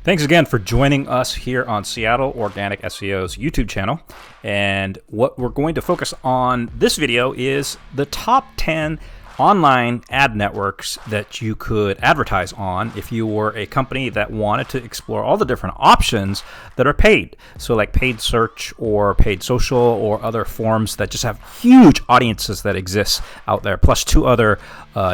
Thanks again for joining us here on Seattle Organic SEO's YouTube channel. And what we're going to focus on this video is the top 10 online ad networks that you could advertise on if you were a company that wanted to explore all the different options that are paid. So like paid search or paid social or other forms that just have huge audiences that exist out there, plus two other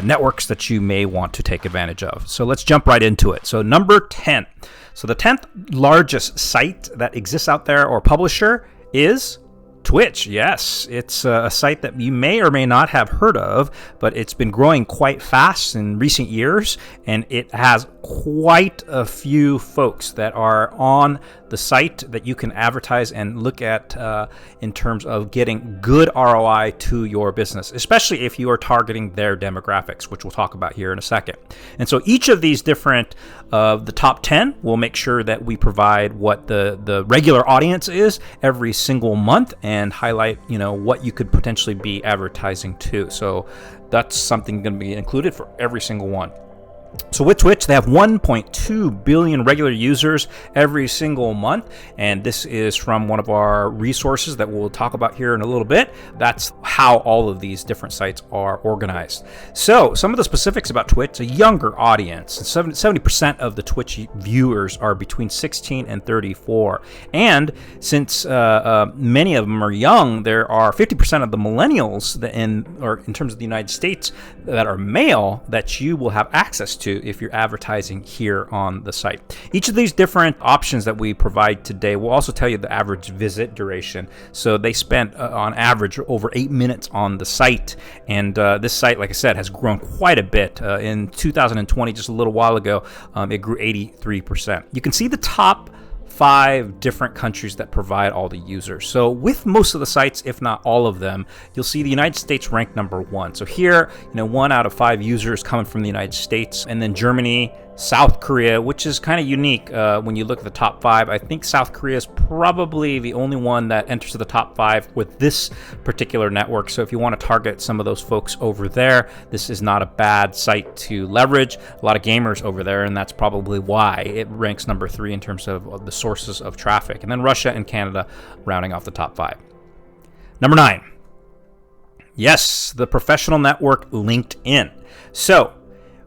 networks that you may want to take advantage of. So let's jump right into it. So number 10. So the 10th largest site that exists out there or publisher is Twitch. Yes, it's a site that you may or may not have heard of, but it's been growing quite fast in recent years, and it has quite a few folks that are on the site that you can advertise and look at in terms of getting good ROI to your business, especially if you are targeting their demographics, which we'll talk about here in a second. And so each of these different the top 10, we'll make sure that we provide what the regular audience is every single month and highlight, what you could potentially be advertising to. So that's something going to be included for every single one. So with Twitch, they have 1.2 billion regular users every single month, and this is from one of our resources that we'll talk about here in a little bit. That's how all of these different sites are organized. So some of the specifics about Twitch: a younger audience. 70% of the Twitch viewers are between 16 and 34, and since many of them are young, there are 50% of the millennials in terms of the United States that are male that you will have access to if you're advertising here on the site. Each of these different options that we provide today will also tell you the average visit duration. So they spent on average over 8 minutes on the site, and this site, like I said, has grown quite a bit. In 2020, just a little while ago, it grew 83%. You can see the top 5 different countries that provide all the users. So with most of the sites, if not all of them, you'll see the United States ranked number 1. So here, 1 out of 5 users coming from the United States, and then Germany, South Korea, which is kind of unique when you look at the top 5. I think South Korea is probably the only one that enters the top 5 with this particular network. So if you want to target some of those folks over there, this is not a bad site to leverage. A lot of gamers over there, and that's probably why it ranks number 3 in terms of the sources of traffic. And then Russia and Canada rounding off the top 5. Number 9. Yes, the professional network LinkedIn. So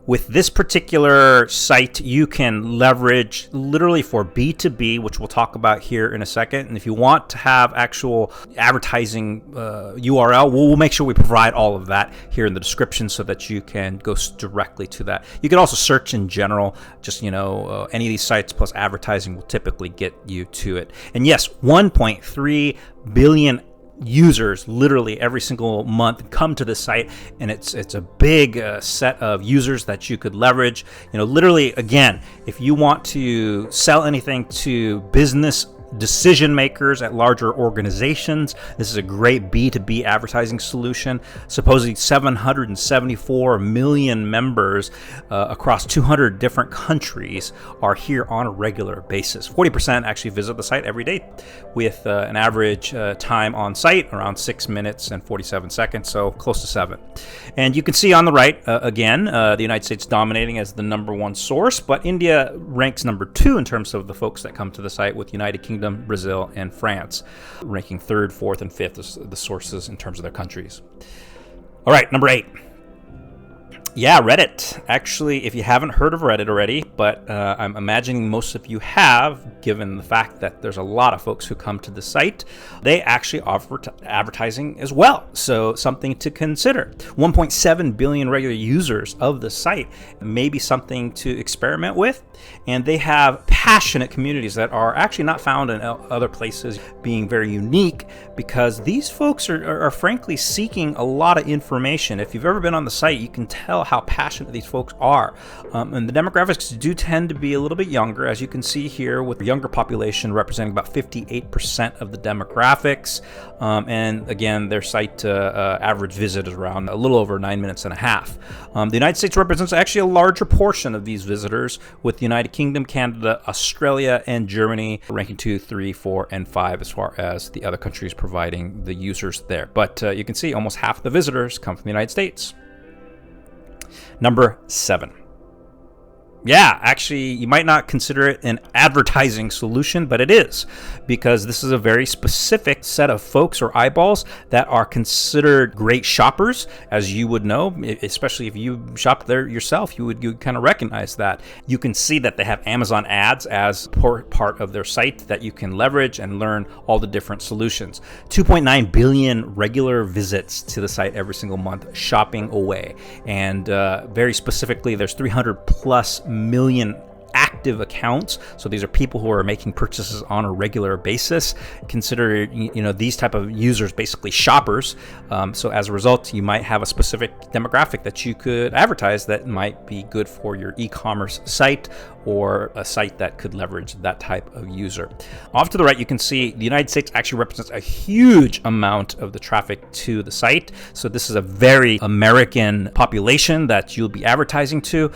with this particular site, you can leverage literally for B2B, which we'll talk about here in a second. And if you want to have actual advertising URL, we'll make sure we provide all of that here in the description so that you can go directly to that. You can also search in general, just, any of these sites plus advertising will typically get you to it. And yes, 1.3 billion users literally every single month come to the site, and it's a big set of users that you could leverage. Literally, again, if you want to sell anything to business decision makers at larger organizations, this is a great B2B advertising solution. Supposedly 774 million members across 200 different countries are here on a regular basis. 40% actually visit the site every day, with an average time on site around 6 minutes and 47 seconds, so close to 7. And you can see on the right, again, the United States dominating as the number 1 source, but India ranks number 2 in terms of the folks that come to the site, with United Kingdom, Brazil, and France ranking 3rd, 4th, and 5th as the sources in terms of their countries. All right, number 8. Yeah, Reddit. Actually, if you haven't heard of Reddit already, but I'm imagining most of you have, given the fact that there's a lot of folks who come to the site, they actually offer advertising as well. So something to consider. 1.7 billion regular users of the site, may be something to experiment with. And they have passionate communities that are actually not found in other places, being very unique, because these folks are frankly seeking a lot of information. If you've ever been on the site, you can tell how passionate these folks are. And the demographics do tend to be a little bit younger, as you can see here, with the younger population representing about 58% of the demographics. And again, their site average visit is around a little over 9 minutes and a half. The United States represents actually a larger portion of these visitors, with the United Kingdom, Canada, Australia, and Germany ranking 2, 3, 4, and 5 as far as the other countries providing the users there. But you can see almost half the visitors come from the United States. Number 7. Yeah, actually, you might not consider it an advertising solution, but it is, because this is a very specific set of folks or eyeballs that are considered great shoppers, as you would know, especially if you shop there yourself, you would kind of recognize that. You can see that they have Amazon ads as part of their site that you can leverage and learn all the different solutions. 2.9 billion regular visits to the site every single month, shopping away. And very specifically, there's 300 plus million active accounts. So these are people who are making purchases on a regular basis. Consider, these type of users basically shoppers. So as a result, you might have a specific demographic that you could advertise that might be good for your e-commerce site or a site that could leverage that type of user. Off to the right, you can see the United States actually represents a huge amount of the traffic to the site. So this is a very American population that you'll be advertising to.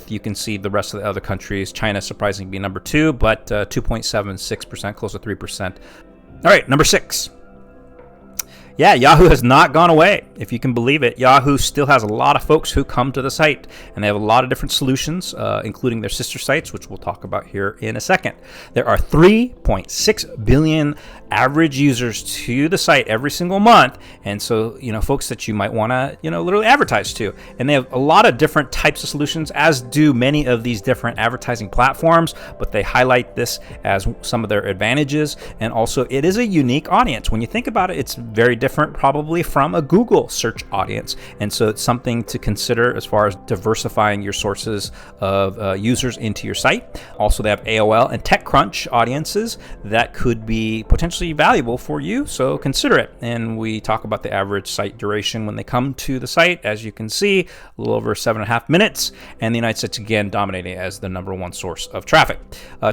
You can see the rest of the other countries. China surprisingly be number 2, but 2.76%, close to 3%. All right, number 6. Yeah, Yahoo has not gone away. If you can believe it, Yahoo still has a lot of folks who come to the site, and they have a lot of different solutions, including their sister sites, which we'll talk about here in a second. There are 3.6 billion average users to the site every single month, and so folks that you might want to literally advertise to. And they have a lot of different types of solutions, as do many of these different advertising platforms, but they highlight this as some of their advantages. And also, it is a unique audience. When you think about it, it's very different probably from a Google search audience, and so it's something to consider as far as diversifying your sources of users into your site. Also, they have AOL and TechCrunch audiences that could be potentially valuable for you, so consider it. And we talk about the average site duration when they come to the site, as you can see, a little over 7.5 minutes, and the United States again dominating as the number 1 source of traffic.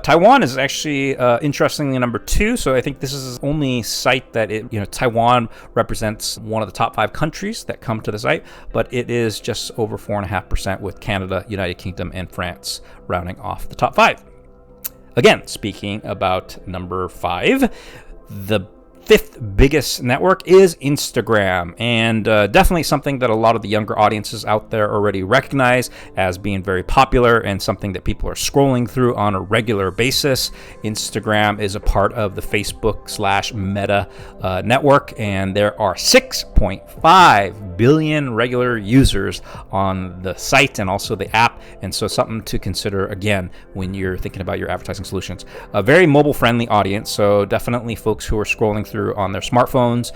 Taiwan is actually interestingly number 2, so I think this is the only site that Taiwan represents one of the top 5 countries that come to the site, but it is just over 4.5%, with Canada, United Kingdom, and France rounding off the top 5. Again, speaking about number 5, the 5th biggest network is Instagram, and definitely something that a lot of the younger audiences out there already recognize as being very popular and something that people are scrolling through on a regular basis. Instagram is a part of the Facebook/Meta network, and there are 6.5 billion regular users on the site and also the app, and so something to consider again when you're thinking about your advertising solutions. A very mobile-friendly audience, so definitely folks who are scrolling through on their smartphones,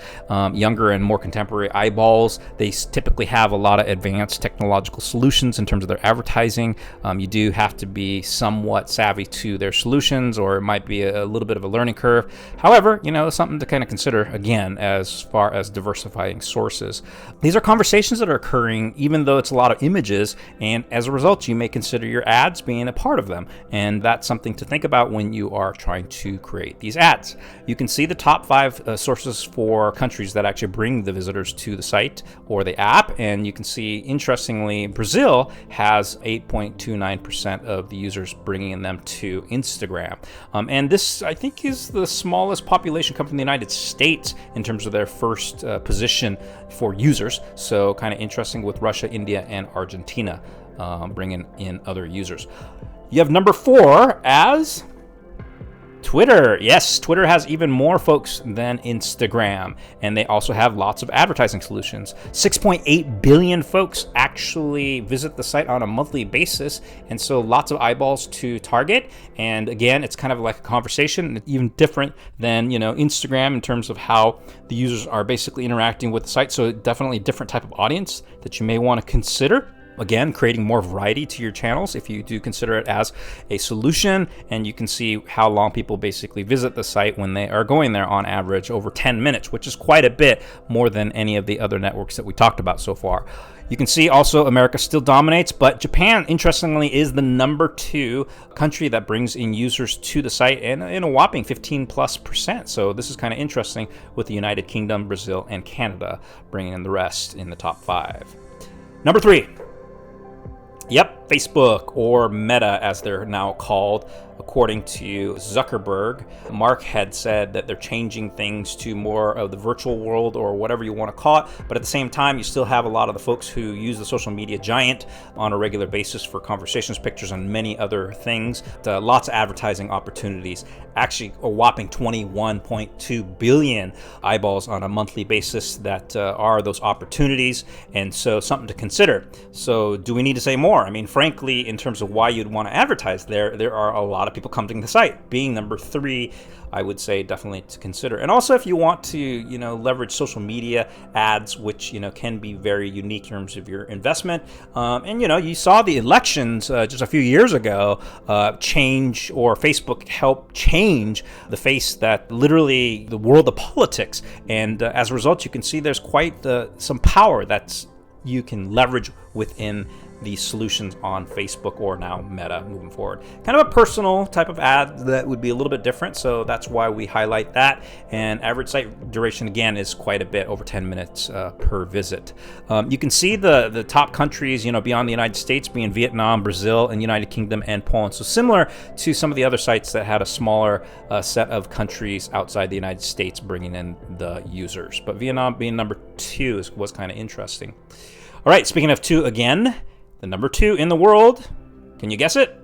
younger and more contemporary eyeballs. They typically have a lot of advanced technological solutions in terms of their advertising. You do have to be somewhat savvy to their solutions, or it might be a little bit of a learning curve. However, something to kind of consider again as far as diversifying sources. These are conversations that are occurring even though it's a lot of images, and as a result, you may consider your ads being a part of them, and that's something to think about when you are trying to create these ads. You can see the top 5 sources for countries that actually bring the visitors to the site or the app, and you can see, interestingly, Brazil has 8.29% of the users bringing them to Instagram. And this, I think, is the smallest population coming from the United States in terms of their first position for users, so kind of interesting with Russia, India, and Argentina bringing in other users. You have number 4 as Twitter. Yes, Twitter has even more folks than Instagram, and they also have lots of advertising solutions. 6.8 billion folks actually visit the site on a monthly basis, and so lots of eyeballs to target. And again, it's kind of like a conversation, even different than Instagram in terms of how the users are basically interacting with the site. So definitely a different type of audience that you may want to consider. Again, creating more variety to your channels if you do consider it as a solution, and you can see how long people basically visit the site when they are going there, on average over 10 minutes, which is quite a bit more than any of the other networks that we talked about so far. You can see also America still dominates, but Japan, interestingly, is the number 2 country that brings in users to the site, and in a whopping 15+%. So this is kind of interesting with the United Kingdom, Brazil, and Canada bringing in the rest in the top 5. Number 3. Yep, Facebook, or Meta as they're now called. according to Zuckerberg. Mark had said that they're changing things to more of the virtual world or whatever you want to call it, but at the same time, you still have a lot of the folks who use the social media giant on a regular basis for conversations, pictures, and many other things. Lots of advertising opportunities. Actually, a whopping 21.2 billion eyeballs on a monthly basis that are those opportunities, and so something to consider. So do we need to say more? I mean, frankly, in terms of why you'd want to advertise there are a lot of people coming to the site. Being number 3, I would say definitely to consider. And also if you want to, leverage social media ads, which, can be very unique in terms of your investment. And, you saw the elections just a few years ago change, or Facebook helped change the face that literally the world of politics. And as a result, you can see there's quite some power that's you can leverage within these solutions on Facebook, or now Meta, moving forward. Kind of a personal type of ad that would be a little bit different, so that's why we highlight that. And average site duration, again, is quite a bit, over 10 minutes per visit. You can see the top countries, beyond the United States, being Vietnam, Brazil, and United Kingdom, and Poland. So similar to some of the other sites that had a smaller set of countries outside the United States bringing in the users. But Vietnam being number 2 was kind of interesting. All right, speaking of 2 again, the number 2 in the world, can you guess it?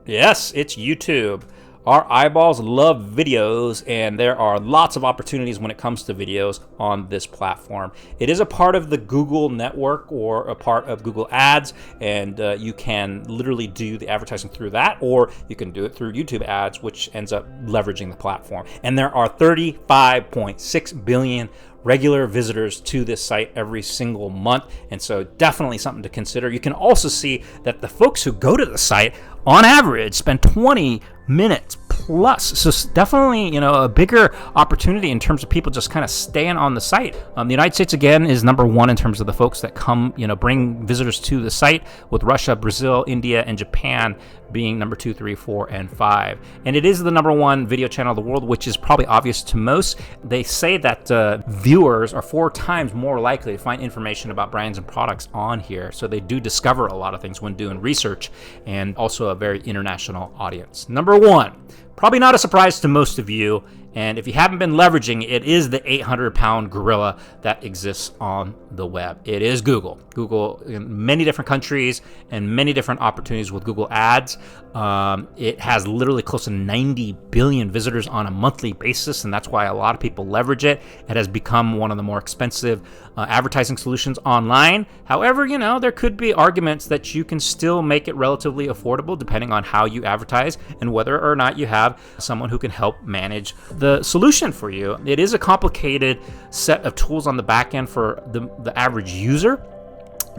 Yes, it's YouTube. Our eyeballs love videos, and there are lots of opportunities when it comes to videos on this platform. It is a part of the Google network, or a part of Google Ads, and you can literally do the advertising through that, or you can do it through YouTube Ads, which ends up leveraging the platform. And there are 35.6 billion regular visitors to this site every single month, and so definitely something to consider. You can also see that the folks who go to the site on average spend 20 minutes plus, so definitely a bigger opportunity in terms of people just kind of staying on the site. The United States again is number 1 in terms of the folks that come bring visitors to the site, with Russia, Brazil, India, and Japan being number 2, 3, 4, and 5. And it is the number 1 video channel in the world, which is probably obvious to most. They say that viewers are 4 times more likely to find information about brands and products on here, so they do discover a lot of things when doing research, and also a very international audience. Number 1, probably not a surprise to most of you, and if you haven't been leveraging, it is the 800-pound gorilla that exists on the web. It is Google. Google in many different countries and many different opportunities with Google Ads. It has literally close to 90 billion visitors on a monthly basis, and that's why a lot of people leverage it. It has become one of the more expensive advertising solutions online. However, there could be arguments that you can still make it relatively affordable depending on how you advertise and whether or not you have someone who can help manage the solution for you. It is a complicated set of tools on the back end for the average user.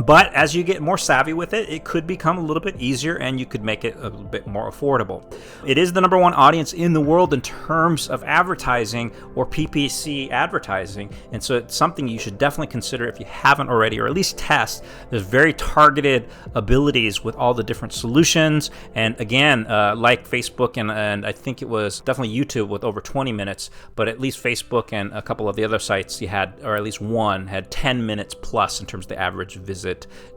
But as you get more savvy with it, it could become a little bit easier, and you could make it a little bit more affordable. It is the number 1 audience in the world in terms of advertising, or PPC advertising, and so it's something you should definitely consider if you haven't already, or at least test. There's very targeted abilities with all the different solutions, and again, like Facebook and I think it was definitely YouTube with over 20 minutes, but at least Facebook and a couple of the other sites you had, or at least one, had 10 minutes plus in terms of the average visit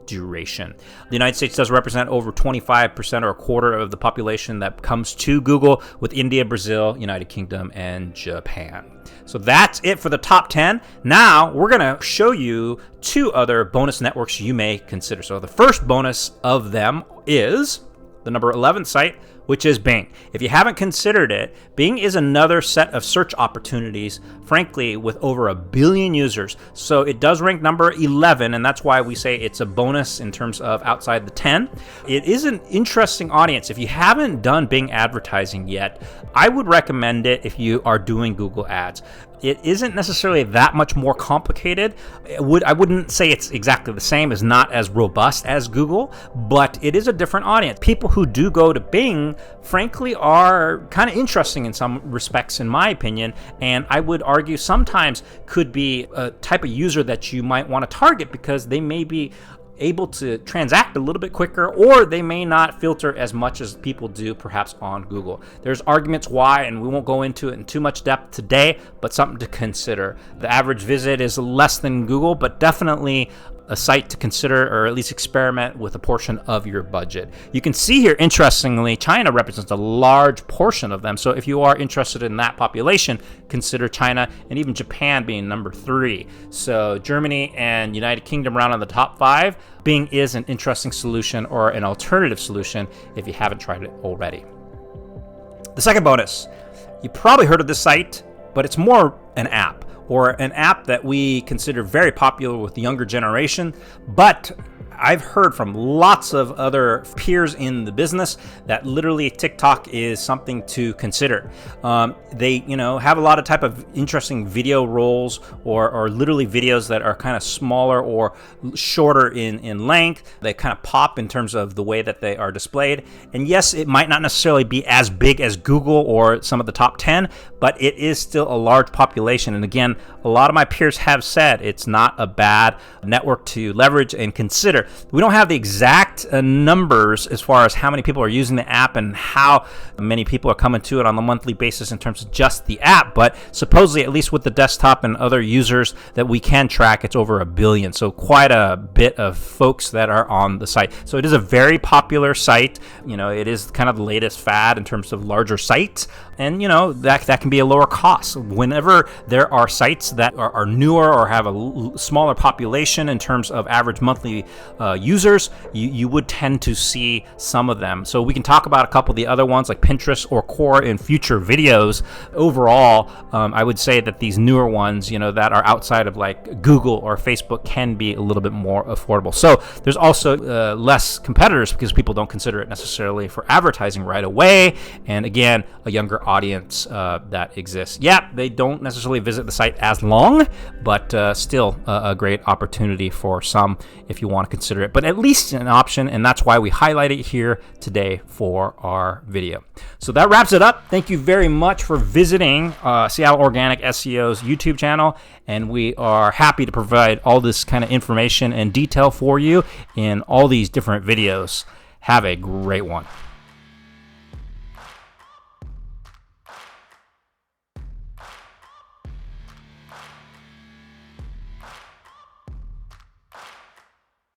duration. The United States does represent over 25% or a quarter of the population that comes to Google, with India, Brazil, United Kingdom, and Japan. So that's it for the top 10. Now we're going to show you 2 other bonus networks you may consider. So the first bonus of them is the number 11 site, which is Bing. If you haven't considered it, Bing is another set of search opportunities, frankly, with over 1 billion users. So it does rank number 11, and that's why we say it's a bonus in terms of outside the 10. It is an interesting audience. If you haven't done Bing advertising yet, I would recommend it if you are doing Google Ads. It isn't necessarily that much more complicated. I wouldn't say it's exactly the same, it's not as robust as Google, but it is a different audience. People who do go to Bing, frankly, are kind of interesting in some respects, in my opinion, and I would argue sometimes could be a type of user that you might want to target because they may be able to transact a little bit quicker, or they may not filter as much as people do perhaps on Google. There's arguments why, and we won't go into it in too much depth today, but something to consider. The average visit is less than Google, but definitely a site to consider, or at least experiment with a portion of your budget. You can see here, interestingly, China represents a large portion of them. So if you are interested in that population, consider China, and even Japan being number 3. So Germany and United Kingdom round on the top 5. Bing is an interesting solution, or an alternative solution if you haven't tried it already. The second bonus, you probably heard of this site, but it's more an app, or an app that we consider very popular with the younger generation. But I've heard from lots of other peers in the business that literally TikTok is something to consider. They, have a lot of type of interesting video rolls, or literally videos that are kind of smaller or shorter in length. They kind of pop in terms of the way that they are displayed. And yes, it might not necessarily be as big as Google or some of the top 10, but it is still a large population. And again, a lot of my peers have said it's not a bad network to leverage and consider. We don't have the exact numbers as far as how many people are using the app and how many people are coming to it on a monthly basis in terms of just the app, but supposedly, at least with the desktop and other users that we can track, it's over 1 billion. So quite a bit of folks that are on the site. So it is a very popular site. It is kind of the latest fad in terms of larger sites, and that can be a lower cost. Whenever there are sites that are newer or have a smaller population in terms of average monthly users, you would tend to see some of them. So we can talk about a couple of the other ones like Pinterest or Quora in future videos. Overall, I would say that these newer ones, that are outside of like Google or Facebook, can be a little bit more affordable. So there's also less competitors because people don't consider it necessarily for advertising right away. And again, a younger audience that exists. Yeah, they don't necessarily visit the site as long, but still a great opportunity for some if you want to consider it, but at least an option, and that's why we highlight it here today for our video. So that wraps it up. Thank you very much for visiting Seattle Organic SEO's YouTube channel, and we are happy to provide all this kind of information and detail for you in all these different videos. Have a great one.